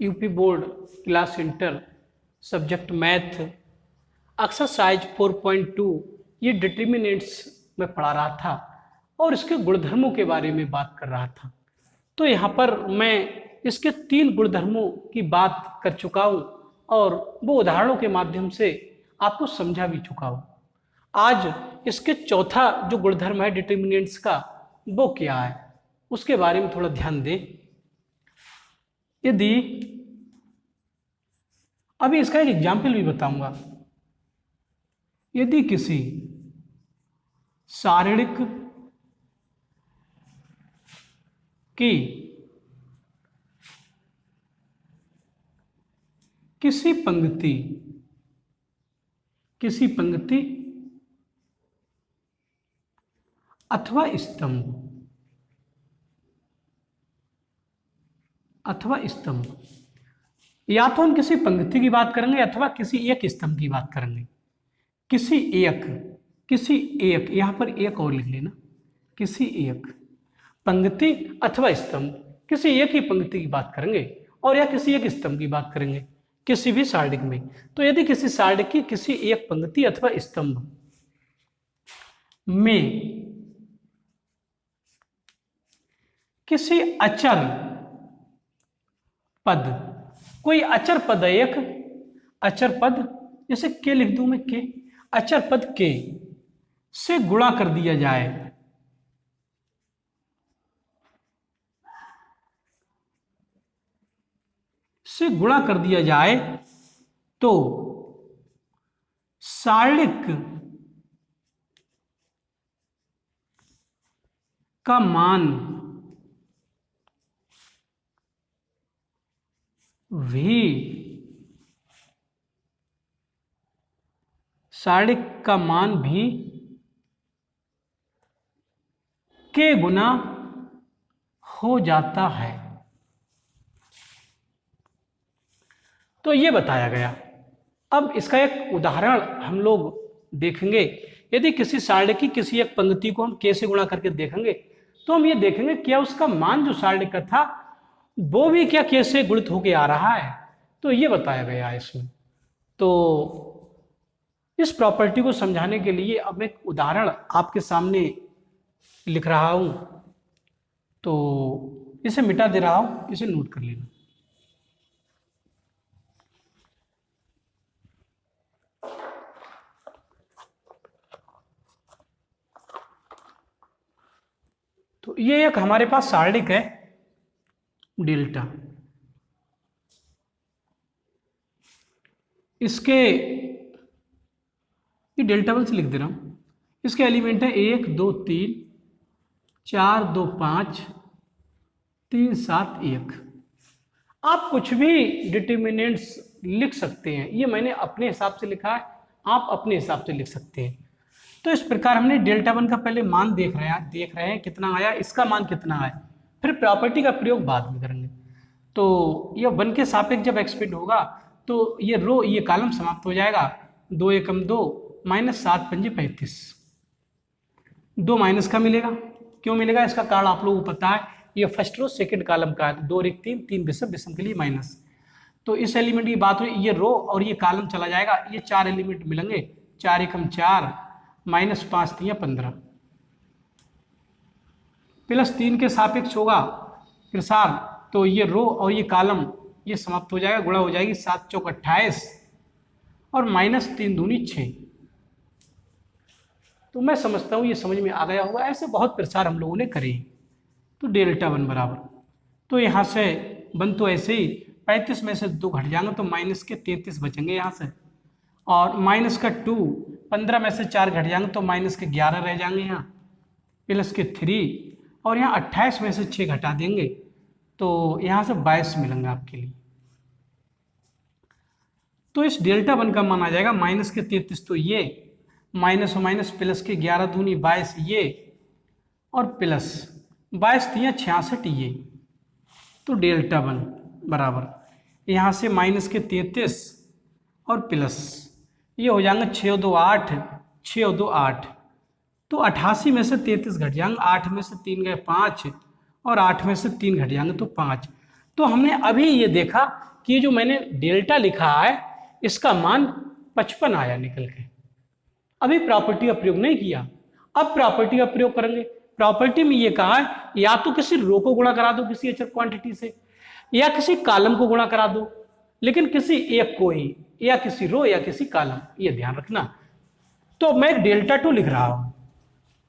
UP board class inter subject math exercise 4.2 ये determinants में पढ़ा रहा था और इसके गुणधर्मों के बारे में बात कर रहा था। तो यहाँ पर मैं इसके 3 गुणधर्मों की बात कर चुका हूँ और वो उदाहरणों के माध्यम से आपको समझा भी चुका हूँ। आज इसके चौथा जो गुणधर्म है डिटर्मिनेंट्स का वो क्या है उसके बारे में थोड़ा ध्यान दें। यदि अभी इसका एक एग्जाम्पल भी बताऊंगा। यदि किसी सारणिक की किसी पंक्ति अथवा स्तंभ या तो हम किसी पंक्ति की बात करेंगे अथवा किसी एक स्तंभ की बात करेंगे। किसी एक यहां पर एक और लिख लेना, किसी एक पंक्ति अथवा स्तंभ, किसी एक ही पंक्ति की बात करेंगे और या किसी एक स्तंभ की बात करेंगे किसी भी सारणिक में। तो यदि किसी सारणिक की किसी एक पंक्ति अथवा स्तंभ में किसी अचर पद, कोई अचर पद है, एक अचर पद जैसे के लिख दूं मैं, के अचर पद के से गुणा कर दिया जाए तो सारणिक का मान भी के गुना हो जाता है। तो ये बताया गया। अब इसका एक उदाहरण हम लोग देखेंगे। यदि किसी सारणिक की किसी एक पंक्ति को हम के से गुणा करके देखेंगे तो हम ये देखेंगे क्या उसका मान जो सारणिक का था वो भी क्या के से गुणित होके आ रहा है। तो ये बताया गया है इसमें। तो इस प्रॉपर्टी को समझाने के लिए अब एक उदाहरण आपके सामने लिख रहा हूं, तो इसे मिटा दे रहा हूं, इसे नोट कर लेना। तो ये एक हमारे पास सारणिक है डेल्टा। इसके ये डेल्टा वन से लिख दे रहा हूं। इसके एलिमेंट है 1 2 3 4 2 5 3 7 1। आप कुछ भी डिटर्मिनेंट्स लिख सकते हैं, ये मैंने अपने हिसाब से लिखा है, आप अपने हिसाब से लिख सकते हैं। तो इस प्रकार हमने डेल्टा वन का पहले मान देख रहे हैं कितना आया, इसका मान कितना आया, फिर प्रॉपर्टी का प्रयोग बाद में करेंगे। तो ये 1 के सापेक्ष जब एक्सपेंड होगा तो ये रो ये कॉलम समाप्त हो जाएगा। 2 एकम 2 माइनस 7 पंजे 35, 2 माइनस का मिलेगा। क्यों मिलेगा इसका कारण आप लोगों को पता है, ये फर्स्ट रो सेकंड कॉलम का है। 2 एक 3 3 विषम के लिए माइनस। तो इस एलिमेंट की बात हुई, ये रो और ये कॉलम चला जाएगा, ये 4 एलिमेंट मिलेंगे। 4 एकम 4 माइनस 5 3 15 प्लस 3 के सापेक्ष होगा प्रसार। तो ये रो और ये कॉलम ये समाप्त हो जाएगा, गुणा हो जाएगी। 7 चौक 28 और माइनस 3 दूनी 6। तो मैं समझता हूँ ये समझ में आ गया होगा। ऐसे बहुत प्रसार हम लोगों ने करे। तो डेल्टा वन बराबर, तो यहाँ से बन तो ऐसे ही 35 में से 2 घट जाएंगे तो माइनस के 33 बचेंगे यहाँ से, और माइनस का 2 15 में से 4 घट जाएंगे तो माइनस के 11 रह जाएंगे यहाँ, प्लस के 3 और यहाँ 28 में से 6 घटा देंगे तो यहाँ से 22 मिलेंगे आपके लिए। तो इस डेल्टा वन का मान आ जाएगा माइनस के 33, तो ये माइनस और माइनस प्लस के 11 दूनी 22 ये, और प्लस 22 3 66 ये। तो डेल्टा वन बराबर यहाँ से माइनस के 33 और प्लस ये हो जाएंगे 6 और 2 8, 6 और 2 8, तो 88 में से 33 घट जाएंगे, 8 में से 3 गए 5 और 8 में से 3 घट जाएंगे तो 5। तो हमने अभी ये देखा कि ये जो मैंने डेल्टा लिखा है इसका मान 55 आया निकल के। अभी प्रॉपर्टी का प्रयोग नहीं किया, अब प्रॉपर्टी का प्रयोग करेंगे। प्रॉपर्टी में ये कहा है या तो किसी रो को गुणा करा दो किसी अचर क्वांटिटी से, या किसी कॉलम को गुणा करा दो, लेकिन किसी एक को ही, या किसी रो या किसी कॉलम, ये ध्यान रखना। तो मैं एक डेल्टा 2 लिख रहा हूं,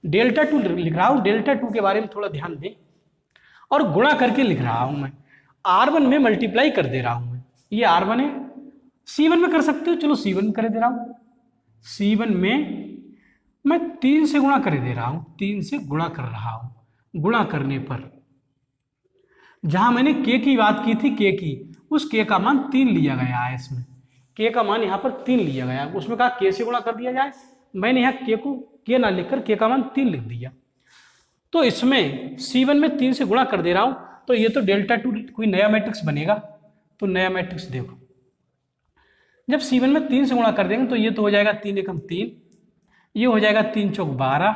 डेल्टा 2 लिख रहा हूं, डेल्टा 2 के बारे में थोड़ा ध्यान दें, और गुणा करके लिख रहा हूं मैं। R1 में मल्टीप्लाई कर दे रहा हूं मैं, ये R1 है। C1 में कर सकते हो, चलो C1 में कर दे रहा हूं। C1 में मैं 3 से गुणा कर दे रहा हूं, 3 से गुणा कर रहा हूं। गुणा करने पर जहां मैंने k की बात की थी, k की, उस k का मान 3 लिया गया है। इसमें k का मान यहां पर 3 लिया गया है, उसमें कहा k से गुणा कर दिया जाए, मैंने यहाँ k को k ना लिखकर k का मान 3 लिख दिया। तो इसमें C1 में 3 से गुणा कर दे रहा हूं, तो ये तो डेल्टा 2 कोई नया मैट्रिक्स बनेगा। तो नया मैट्रिक्स देखो, जब C1 में 3 से गुणा कर देंगे तो ये तो हो जाएगा 3 एकम 3, ये हो जाएगा 3 चौक 12,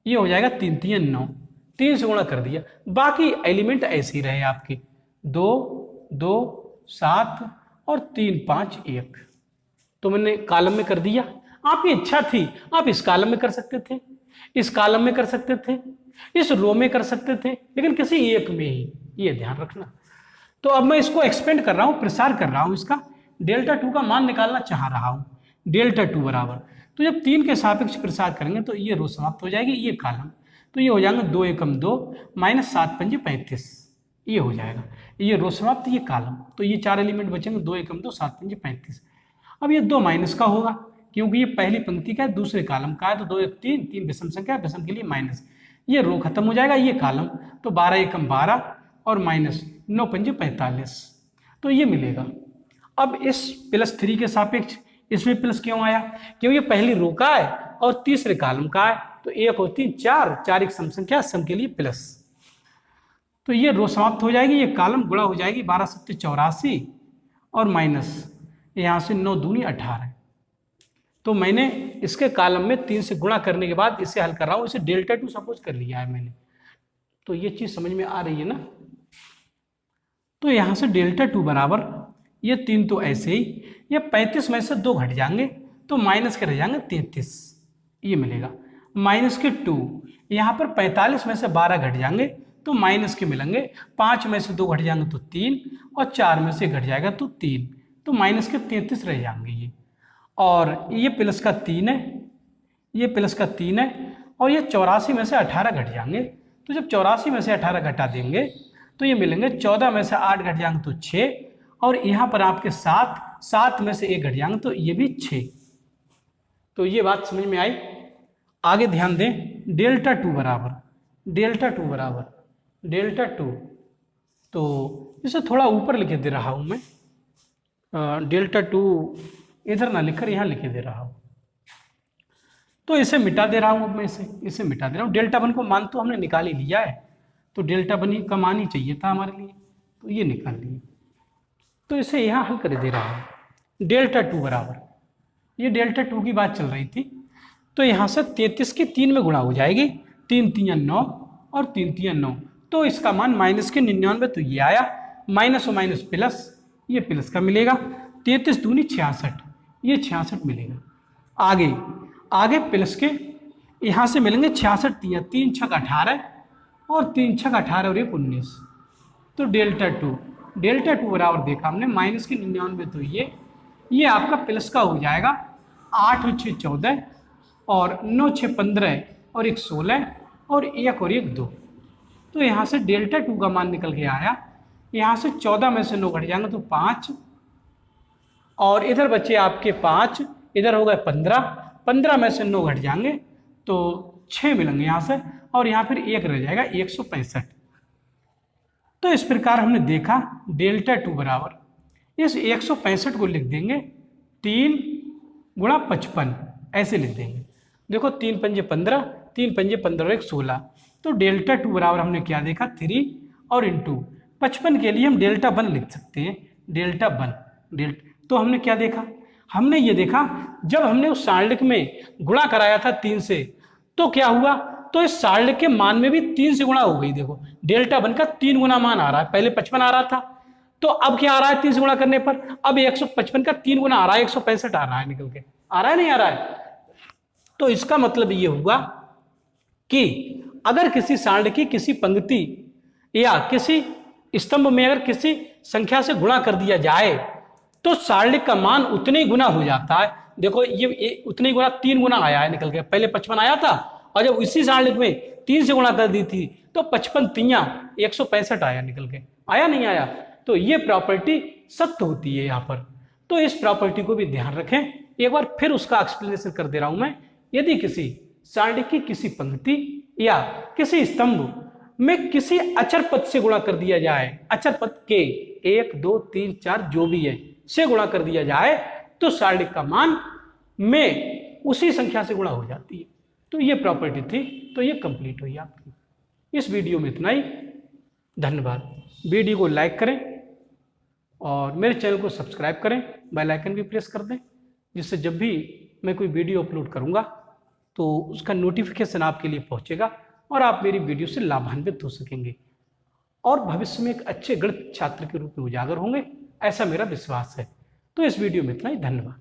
ये हो जाएगा 3 3 9, 3 से गुणा कर दिया। बाकी एलिमेंट ऐसे ही रहे आपके, 2 2 7 और 3 5 1। तो मैंने कॉलम में कर दिया। आपकी इच्छा थी आप इस कॉलम में कर सकते थे, इस कॉलम में कर सकते थे, इस रो में कर सकते थे, लेकिन किसी एक में ही, ये ध्यान रखना। तो अब मैं इसको एक्सपेंड कर रहा हूं, प्रसार कर रहा हूं, इसका डेल्टा 2 का मान निकालना चाह रहा हूं। डेल्टा 2 बराबर, तो जब 3 के सापेक्ष प्रसार करेंगे तो ये रो समाप्त हो जाएगी, ये कॉलम, तो ये हो जाएंगे 2 एकम 2 माइनस 7 पंजे 35, ये हो जाएगा। ये रो समाप्त, ये कॉलम, तो ये 4 एलिमेंट बचेंगे, 2 एकम 2 7 पंजे 35। अब ये 2 माइनस का होगा, क्योंकि ये पहली पंक्ति का है, दूसरे कॉलम का है, तो 2 1 3, 3 विषम संख्या, विषम के लिए माइनस, ये रो खत्म हो जाएगा, ये कॉलम, तो 12 एकम 12 और माइनस 9 पंजे 45, तो ये मिलेगा। अब इस +3 के सापेक्ष इसमें प्लस क्यों आया, क्योंकि ये पहली रो का है और तीसरे कॉलम का है, तो 1 और 3 4, 4 एक सम संख्या, सम के लिए प्लस, तो ये रो समाप्त हो जाएगी, ये कॉलम गुणा हो जाएगी, 12 7 84 और माइनस यहाँ से 9 दूनी 18। तो मैंने इसके कॉलम में 3 से गुणा करने के बाद इसे हल कर रहा हूँ, इसे डेल्टा 2 सपोज कर लिया है मैंने। तो ये चीज़ समझ में आ रही है ना। तो यहाँ से डेल्टा 2 बराबर, ये 3 तो ऐसे ही, ये 35 में से 2 घट जाएंगे तो माइनस के रह जाएंगे 33, ये मिलेगा। माइनस के 2, यहाँ पर 45 में से 12 घट जाएंगे तो माइनस के मिलेंगे, 5 में से 2 घट जाएंगे तो 3, और 4 में से घट जाएगा तो 3, तो माइनस के 33 रह जाएंगे ये। और ये प्लस का 3 है, ये प्लस का 3 है, और ये 84 में से 18 घट जाएंगे, तो जब 84 में से 18 घटा देंगे तो ये मिलेंगे, 14 में से 8 घट जाएंगे तो 6, और यहाँ पर आपके 7 में से 1 घट जाएंगे तो ये भी 6। तो ये बात समझ में आई। आगे ध्यान दें, डेल्टा 2 बराबर, डेल्टा 2 बराबर, डेल्टा 2, तो इसे थोड़ा ऊपर लिखे दे रहा हूँ मैं, डेल्टा 2 इधर ना लिखकर यहाँ लिखे दे रहा हूँ, तो इसे मिटा दे रहा हूँ। अब मैं इसे मिटा दे रहा हूँ। डेल्टा 1 को मान तो हमने निकाल ही लिया है, तो डेल्टा 1 का मान ही चाहिए था हमारे लिए, तो ये निकाल लिए, तो इसे यहाँ हल कर दे रहा हूँ। डेल्टा 2 बराबर, ये डेल्टा 2 की बात चल रही थी, तो यहाँ से 33 की 3 में गुणा हो जाएगी, 3 3 9 और 3 3 9, तो इसका मान माइनस के 99, तो ये आया, माइनस और माइनस प्लस, ये प्लस का मिलेगा, 33 दूनी 66, ये 66 मिलेगा। आगे प्लस के यहाँ से मिलेंगे 66 3 6 18 और 3 6 18 और 1 19, तो डेल्टा 2 बराबर देखा हमने माइनस के 99, तो ये आपका प्लस का हो जाएगा, 8 और 6 14 और 9 6 15 और 1 16 और 1 और 1 2, तो यहाँ से डेल्टा 2 का मान निकल के आया। यहाँ से 14 में से 9 घट जाएंगे तो 5, और इधर बचे आपके 5, इधर हो गए 15, 15 में से 9 घट जाएंगे तो 6 मिलेंगे यहाँ से, और यहाँ फिर 1 रह जाएगा, 165। तो इस प्रकार हमने देखा डेल्टा 2 बराबर, इस 165 को लिख देंगे 3 गुणा 55, ऐसे लिख देंगे। देखो 3 पंजे 15, 3 पंजे 15 और 1 16, तो डेल्टा 2 बराबर हमने क्या देखा, 3 और इंटू 55 के लिए हम डेल्टा 1 लिख सकते हैं, डेल्टा 1 तो हमने क्या देखा, हमने ये देखा जब हमने उस सारणिक में गुणा कराया था 3 से, तो क्या हुआ, तो इस सारणिक के मान में भी 3 से गुणा हो गई। देखो डेल्टा 1 का 3 गुना मान आ रहा है, पहले 55 आ रहा था, तो अब क्या आ रहा है 3 से गुणा करने पर, अब 155 का 3 गुना आ रहा है, 165 आ रहा है निकल के, आ रहा है नहीं आ रहा है। तो इसका मतलब ये हुआ कि अगर किसी सारणी की किसी पंक्ति या किसी स्तंभ में अगर किसी संख्या से गुणा कर दिया जाए तो सारणी का मान उतने ही गुना हो जाता है। देखो ये उतने ही गुना 3 गुना आया है निकल के, पहले 55 आया था और जब इसी सारणी में 3 से गुणा कर दी थी तो 55 तियां 165 आया निकल के, आया नहीं आया। तो ये प्रॉपर्टी सत्य होती है यहाँ पर। तो इस प्रॉपर्टी को भी ध्यान रखें। एक बार फिर उसका एक्सप्लेनेशन कर दे रहा हूं मैं। यदि किसी सारणी की किसी पंक्ति या किसी स्तंभ में किसी अचर पद से गुणा कर दिया जाए, अचर पद के 1 2 3 4 जो भी है से गुणा कर दिया जाए तो सारणी का मान में उसी संख्या से गुणा हो जाती है। तो ये प्रॉपर्टी थी, तो ये कंप्लीट हुई आपकी। इस वीडियो में इतना ही। धन्यवाद। वीडियो को लाइक करें और मेरे चैनल को सब्सक्राइब करें, बेल आइकन भी प्रेस कर दें, जिससे जब भी मैं कोई वीडियो अपलोड करूंगा तो उसका नोटिफिकेशन आपके लिए पहुंचेगा और आप मेरी वीडियो से लाभान्वित हो सकेंगे और भविष्य में एक अच्छे गणित छात्र के रूप में उजागर होंगे, ऐसा मेरा विश्वास है। तो इस वीडियो में इतना ही। धन्यवाद।